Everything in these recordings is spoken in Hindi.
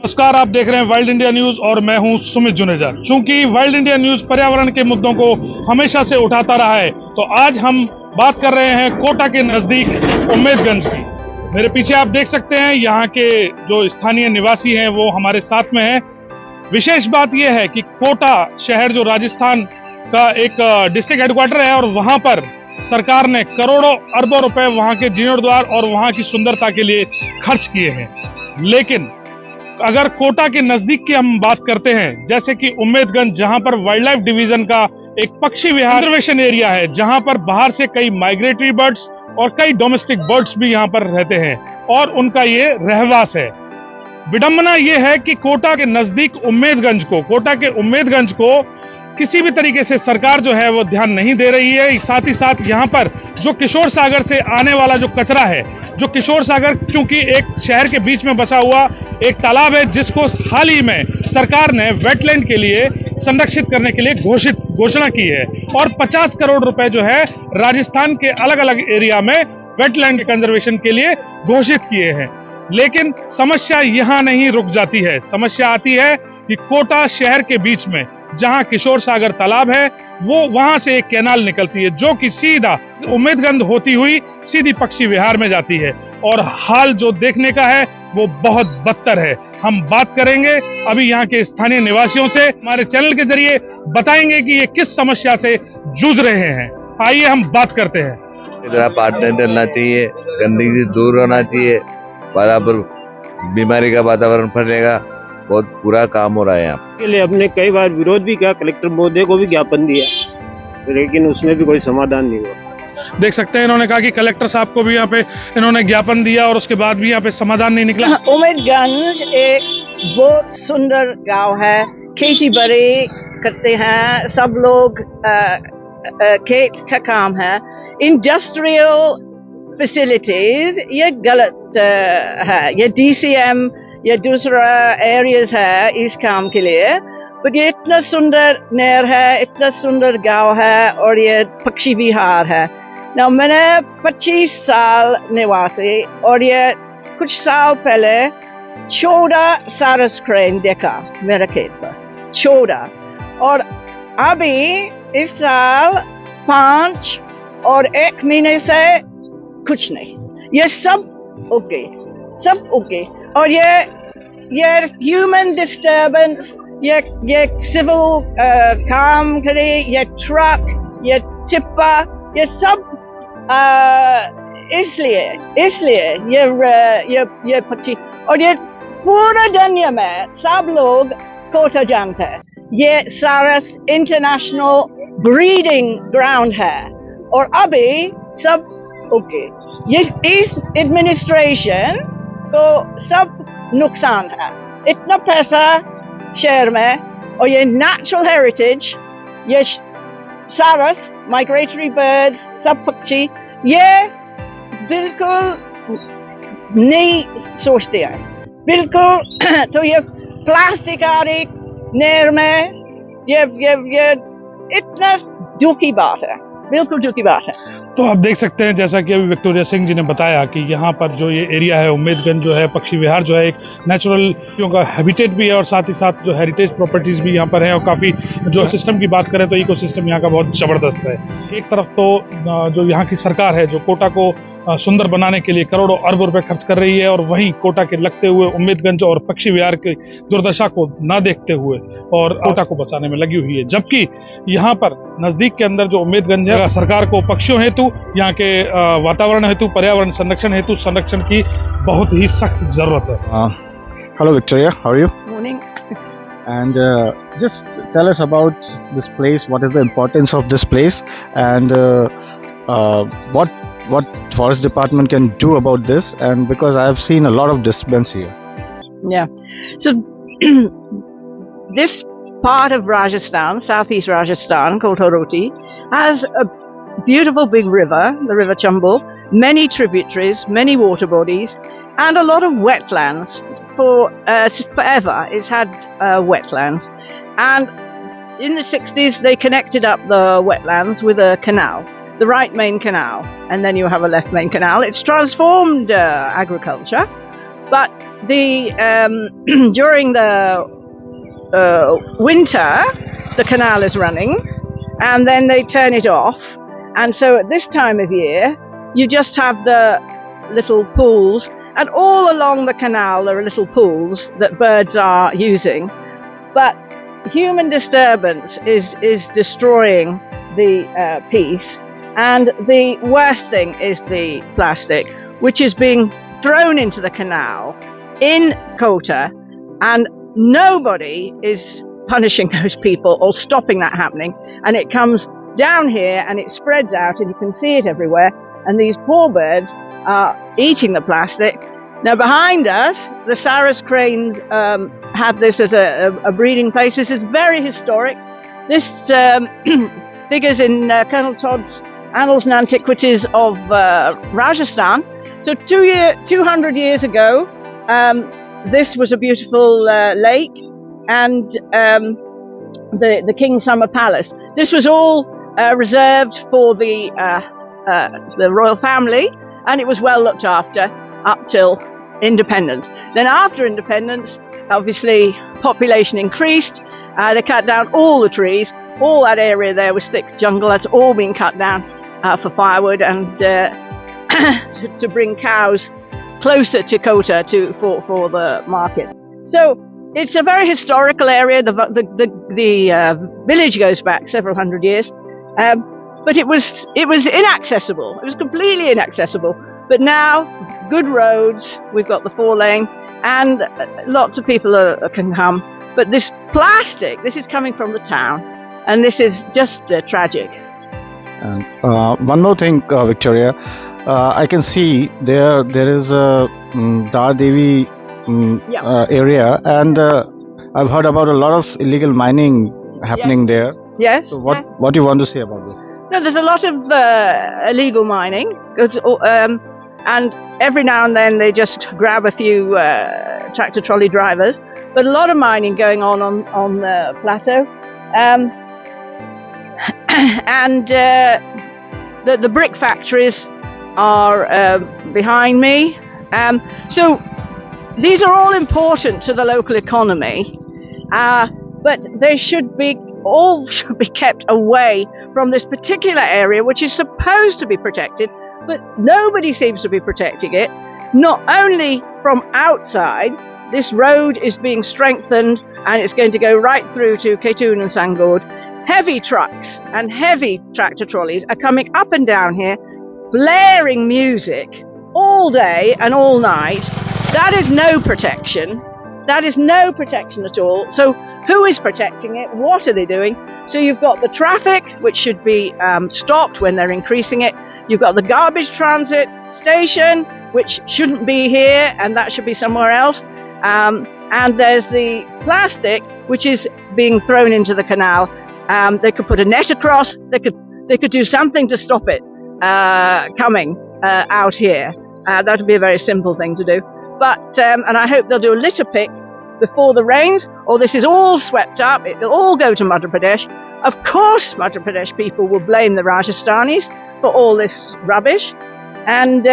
नमस्कार, आप देख रहे हैं वाइल्ड इंडिया न्यूज और मैं हूं सुमित जुनेजा। चूंकि वाइल्ड इंडिया न्यूज पर्यावरण के मुद्दों को हमेशा से उठाता रहा है, तो आज हम बात कर रहे हैं कोटा के नजदीक उम्मेदगंज की। मेरे पीछे आप देख सकते हैं यहाँ के जो स्थानीय निवासी हैं वो हमारे साथ में हैं। विशेष बात यह है कि कोटा शहर जो राजस्थान का एक डिस्ट्रिक्ट हेडक्वार्टर है और वहां पर सरकार ने करोड़ों अरबों रुपए वहां के जीर्णोद्वार और वहां की सुंदरता के लिए खर्च किए हैं। लेकिन अगर कोटा के नजदीक की हम बात करते हैं, जैसे कि उम्मेदगंज, जहां पर वाइल्ड लाइफ डिवीजन का एक पक्षी विहार कंजर्वेशन एरिया है, जहां पर बाहर से कई माइग्रेटरी बर्ड्स और कई डोमेस्टिक बर्ड्स भी यहां पर रहते हैं और उनका ये रहवास है। विडंबना ये है कि कोटा के नजदीक कोटा के उम्मेदगंज को किसी भी तरीके से सरकार जो है वो ध्यान नहीं दे रही है। साथ ही साथ यहाँ पर जो किशोर सागर से आने वाला जो कचरा है, जो किशोर सागर चूंकि एक शहर के बीच में बसा हुआ एक तालाब है, जिसको हाल ही में सरकार ने वेटलैंड के लिए संरक्षित करने के लिए घोषणा की है और 50 करोड़ रुपए जो है राजस्थान के अलग अलग एरिया में वेटलैंड कंजर्वेशन के लिए घोषित किए हैं। लेकिन समस्या यहाँ नहीं रुक जाती है। समस्या आती है कि कोटा शहर के बीच में जहां किशोर सागर तालाब है, वो वहां से एक कैनाल निकलती है जो कि सीधा उम्मेदगंज होती हुई सीधी पक्षी विहार में जाती है और हाल जो देखने का है वो बहुत बदतर है। हम बात करेंगे अभी यहाँ के स्थानीय निवासियों से, हमारे चैनल के जरिए बताएंगे कि ये किस समस्या से जूझ रहे हैं। आइए हम बात करते हैं। इधर पार्टनर डलना चाहिए, गंदगी से दूर होना चाहिए, बराबर बीमारी का वातावरण फैलेगा। बहुत बुरा काम हो रहा है यहाँ के लिए। हमने कई बार विरोध भी किया, कलेक्टर महोदय को भी ज्ञापन दिया, लेकिन उसमें भी कोई समाधान नहीं हुआ। देख सकते हैं इन्होंने कहा कि कलेक्टर साहब को भी यहाँ पे इन्होंने ज्ञापन दिया और उसके बाद भी यहाँ पे समाधान नहीं निकला। उम्मेदगंज एक बहुत सुंदर गांव है, खेती बाड़ी करते हैं सब लोग, खेत का काम है। इंडस्ट्रियल फैसिलिटीज ये गलत है, ये DCM ये दूसरा एरियाज है इस काम के लिए। बट ये इतना सुंदर नहर है, इतना सुंदर गांव है और ये पक्षी विहार है। ना मैंने 25 साल निवासी और ये कुछ साल पहले 14 सारस क्रेन देखा मेरे खेत पर, 14। और अभी इस साल 5 और 1 महीने से कुछ नहीं। ये सब ओके। और ये ह्यूमन डिस्टर्बेंस, ये सिविल काम करे, ये ट्रक, ये टिप्पा, ये सब इसलिए ये पक्षी और ये पूरा दुनिया में सब लोग कोटा जानते हैं। ये सारस इंटरनेशनल ब्रीडिंग ग्राउंड है और अभी सब ओके। ये इस एडमिनिस्ट्रेशन को सब नुकसान है। इतना पैसा शहर में और ये नेचुरल हेरिटेज, ये सारस, माइग्रेटरी बर्ड्स, सब पक्षी, ये बिल्कुल नहीं सोचते हैं बिल्कुल। तो ये प्लास्टिक आ रही नहर में, ये इतना दुख की बात है, बिल्कुल दुख की बात है। तो आप देख सकते हैं जैसा कि अभी विक्टोरिया सिंह जी ने बताया कि यहाँ पर जो ये एरिया है उम्मेदगंज जो है पक्षी विहार जो है एक नेचुरल का हैबिटेट भी है और साथ ही साथ जो हेरिटेज प्रॉपर्टीज भी यहाँ पर है और काफ़ी जो सिस्टम की बात करें तो इकोसिस्टम यहाँ का बहुत ज़बरदस्त है। एक तरफ तो जो यहाँ की सरकार है जो कोटा को सुंदर बनाने के लिए करोड़ों अरबों रुपए खर्च कर रही है और वहीं कोटा के लगते हुए उम्मेदगंज और पक्षी विहार की दुर्दशा को ना देखते हुए और कोटा को बचाने में लगी हुई है। जबकि यहाँ पर नजदीक के अंदर जो उम्मेदगंज है, सरकार को पक्षियों हेतु, यहाँ के वातावरण हेतु, पर्यावरण संरक्षण हेतु संरक्षण की बहुत ही सख्त जरूरत है। Hello Victoria, how are you? Morning. And just tell us about this place. What is the importance of this place, and what forest department can do about this? And because I have seen a lot of disturbance here. Yeah. So this part of Rajasthan, southeast Rajasthan, Kota Roti, has a beautiful big river, the River Chambal, many tributaries, many water bodies, and a lot of wetlands. For forever, it's had wetlands. And in the 60s, they connected up the wetlands with a canal, the right main canal, and then you have a left main canal. It's transformed agriculture. But the during the winter, the canal is running, and then they turn it off. And so at this time of year, you just have the little pools, and all along the canal there are little pools that birds are using. But human disturbance is destroying the piece, and the worst thing is the plastic, which is being thrown into the canal in Kota, and nobody is punishing those people or stopping that happening. And it comes down here and it spreads out, and you can see it everywhere, and these poor birds are eating the plastic. Now behind us, the Saras cranes have this as a breeding place. This is very historic. This figures in Colonel Todd's Annals and Antiquities of Rajasthan. So 200 years ago, this was a beautiful lake, and the King's Summer Palace. This was all reserved for the royal family, and it was well looked after up till independence. Then after independence, obviously population increased. They cut down all the trees. All that area there was thick jungle. That's all been cut down for firewood and to bring cows closer to Kota for the market. So it's a very historical area. The village goes back several hundred years, but it was inaccessible. It was completely inaccessible. But now, good roads. We've got the 4-lane, and lots of people can come. But this plastic, this is coming from the town, and this is just tragic. And one more thing, Victoria, I can see there is a Dar Devi area, and I've heard about a lot of illegal mining happening there. Yes. So what do you want to say about this? No, there's a lot of illegal mining, and every now and then they just grab a few tractor trolley drivers. But a lot of mining going on the plateau, and the brick factories are behind me. So these are all important to the local economy, but they should be kept away from this particular area, which is supposed to be protected, but nobody seems to be protecting it. Not only from outside, this road is being strengthened, and it's going to go right through to Ketun and Sangod. Heavy trucks and heavy tractor trolleys are coming up and down here, blaring music all day and all night. That is no protection. That is no protection at all. So who is protecting it? What are they doing? So you've got the traffic, which should be stopped when they're increasing it. You've got the garbage transit station, which shouldn't be here, and that should be somewhere else. And there's the plastic, which is being thrown into the canal. They could put a net across. They could do something to stop it coming out here. That would be a very simple thing to do. But and I hope they'll do a litter pick before the rains, or this is all swept up. It'll all go to Madhya Pradesh. Of course, Madhya Pradesh people will blame the Rajasthanis for all this rubbish, and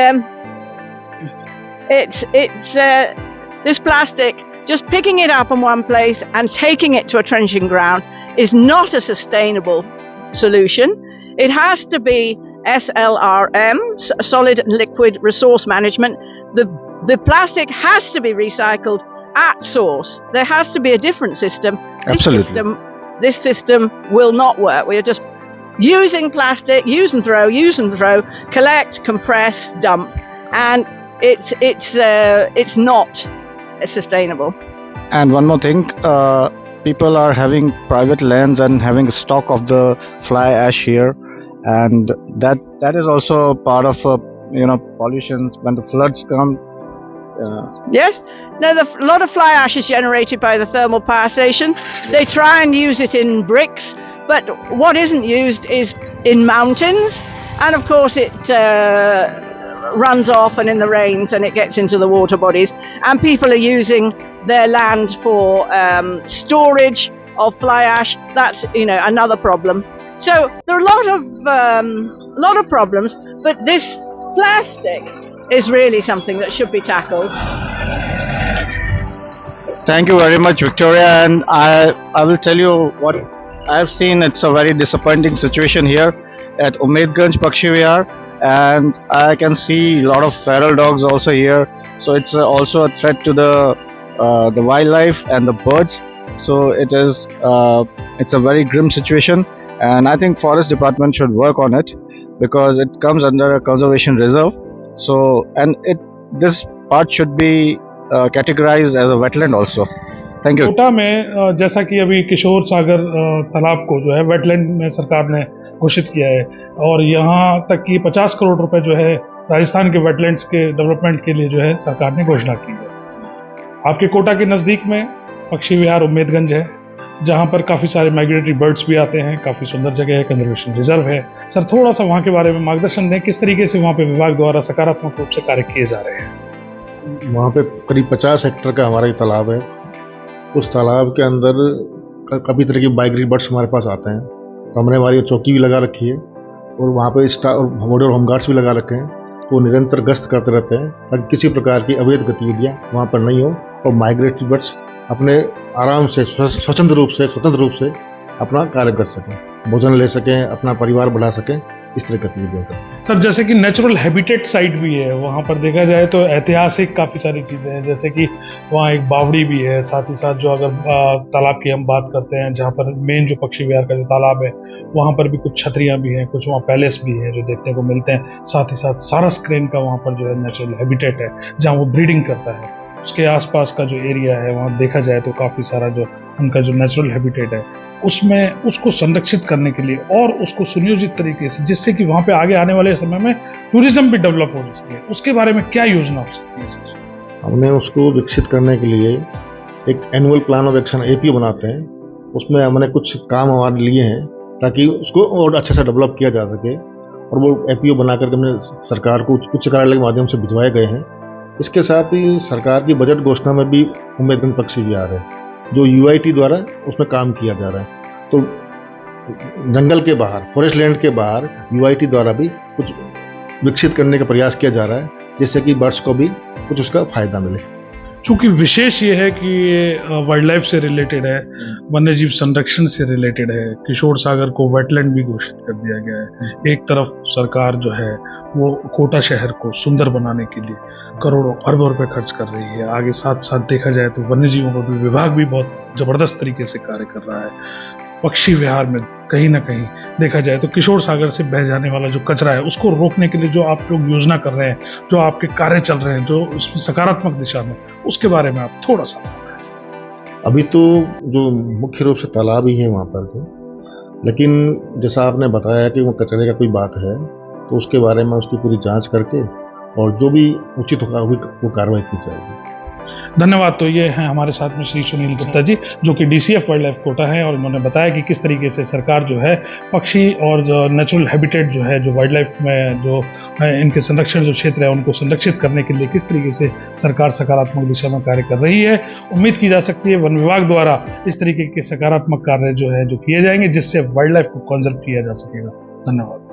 it's this plastic. Just picking it up in one place and taking it to a trenching ground is not a sustainable solution. It has to be SLRM, solid and liquid resource management. The plastic has to be recycled at source. There has to be a different system. Absolutely. This system will not work. We are just using plastic, use and throw, collect, compress, dump, and it's not sustainable. And one more thing, people are having private lands and having stock of the fly ash here, and that is also part of pollution when the floods come. Yes. Now, a lot of fly ash is generated by the thermal power station. They try and use it in bricks, but what isn't used is in mountains, and of course it runs off and in the rains and it gets into the water bodies, and people are using their land for storage of fly ash. That's another problem. So there are a lot of problems, but this plastic is really something that should be tackled. Thank you very much, Victoria. And I will tell you what I have seen. It's a very disappointing situation here at Umedganj Pakshi Vihar, and I can see a lot of feral dogs also here. So it's also a threat to the wildlife and the birds. So it's a very grim situation, and I think Forest Department should work on it because it comes under a conservation reserve. So and this part should be categorized as a wetland also. Thank you. Kota में जैसा कि अभी किशोर सागर तालाब को जो है वेटलैंड में सरकार ने घोषित किया है और यहाँ तक कि 50 करोड़ रुपए जो है राजस्थान के वेटलैंड्स के डेवलपमेंट के लिए जो है सरकार ने घोषणा की है। आपके कोटा के नज़दीक में पक्षी विहार उम्मेदगंज है, जहाँ पर काफ़ी सारे माइग्रेटरी बर्ड्स भी आते हैं, काफ़ी सुंदर जगह है, कंजर्वेशन रिजर्व है। सर थोड़ा सा वहाँ के बारे में मार्गदर्शन दें, किस तरीके से वहाँ पे विभाग द्वारा सकारात्मक रूप से कार्य किए जा रहे हैं। वहाँ पे करीब 50 हेक्टेयर का हमारा ये तालाब है। उस तालाब के अंदर काफ़ी तरह के माइग्रेटरी बर्ड्स हमारे पास आते हैं, तो हमने हमारी चौकी भी लगा रखी है और वहाँ पे और होमगार्ड्स भी लगा रखे हैं, तो निरंतर गश्त करते रहते हैं ताकि किसी प्रकार की अवैध गतिविधियाँ वहाँ पर नहीं हो और माइग्रेटरी बर्ड्स अपने आराम से स्वतंत्र रूप से अपना कार्य कर सकें, भोजन ले सकें, अपना परिवार बढ़ा सकें, इस तरह गतिविधियाँ करें। सर जैसे कि नेचुरल हैबिटेट साइट भी है, वहाँ पर देखा जाए तो ऐतिहासिक काफ़ी सारी चीज़ें हैं, जैसे कि वहाँ एक बावड़ी भी है, साथ ही साथ जो अगर तालाब की हम बात करते हैं, जहाँ पर मेन जो पक्षी विहार का जो तालाब है वहाँ पर भी कुछ छतरियाँ भी हैं, कुछ वहाँ पैलेस भी हैं जो देखने को मिलते हैं। साथ ही साथ सारस क्रेन का वहाँ पर जो है नेचुरल हैबिटेट है जहाँ वो ब्रीडिंग करता है। उसके आसपास का जो एरिया है वहाँ देखा जाए तो काफ़ी सारा जो उनका जो नेचुरल हैबिटेट है उसमें उसको संरक्षित करने के लिए और उसको सुनियोजित तरीके से, जिससे कि वहाँ पे आगे आने वाले समय में टूरिज्म भी डेवलप हो सके, उसके बारे में क्या योजना हो सकती है सर? हमने उसको विकसित करने के लिए एक annual plan of action APO बनाते हैं, उसमें हमने कुछ काम हमारे लिए हैं ताकि उसको और अच्छे से डेवलप किया जा सके, और वो एपीओ बना करके हमने सरकार को उच्च कार्यालय के माध्यम से भिजवाए गए हैं। इसके साथ ही सरकार की बजट घोषणा में भी उम्मेदगंज पक्षी विहार है जो यूआईटी द्वारा उसमें काम किया जा रहा है। तो जंगल के बाहर, फॉरेस्ट लैंड के बाहर यूआईटी द्वारा भी कुछ विकसित करने का प्रयास किया जा रहा है, जिससे कि बर्ड्स को भी कुछ उसका फायदा मिले। चूँकि विशेष ये है कि ये वाइल्ड लाइफ से रिलेटेड है, वन्यजीव संरक्षण से रिलेटेड है, किशोर सागर को वेटलैंड भी घोषित कर दिया गया है। एक तरफ सरकार जो है वो कोटा शहर को सुंदर बनाने के लिए करोड़ों अरबों रुपए खर्च कर रही है, आगे साथ साथ देखा जाए तो वन्यजीवों का भी विभाग भी बहुत जबरदस्त तरीके से कार्य कर रहा है। पक्षी विहार में कहीं ना कहीं देखा जाए तो किशोर सागर से बह जाने वाला जो कचरा है उसको रोकने के लिए जो आप लोग योजना कर रहे हैं, जो आपके कार्य चल रहे हैं, जो उसमें सकारात्मक दिशा में, उसके बारे में आप थोड़ा सा बताएं। अभी तो जो मुख्य रूप से तालाब ही है वहाँ पर तो, लेकिन जैसा आपने बताया कि वो कचरे का कोई बात है तो उसके बारे में उसकी पूरी जांच करके और जो भी उचित होगा वो कार्रवाई की जाएगी। धन्यवाद। तो ये हैं हमारे साथ में श्री सुनील गुप्ता जी जो कि डीसीएफ वाइल्ड लाइफ कोटा है, और उन्होंने बताया कि किस तरीके से सरकार जो है पक्षी और जो नेचुरल हैबिटेट जो है, जो वाइल्ड लाइफ में जो इनके संरक्षण जो क्षेत्र है उनको संरक्षित करने के लिए किस तरीके से सरकार सकारात्मक दिशा में कार्य कर रही है। उम्मीद की जा सकती है वन विभाग द्वारा इस तरीके के सकारात्मक कार्य जो है जो किए जाएंगे, जिससे वाइल्ड लाइफ को कंजर्व किया जा सकेगा। धन्यवाद।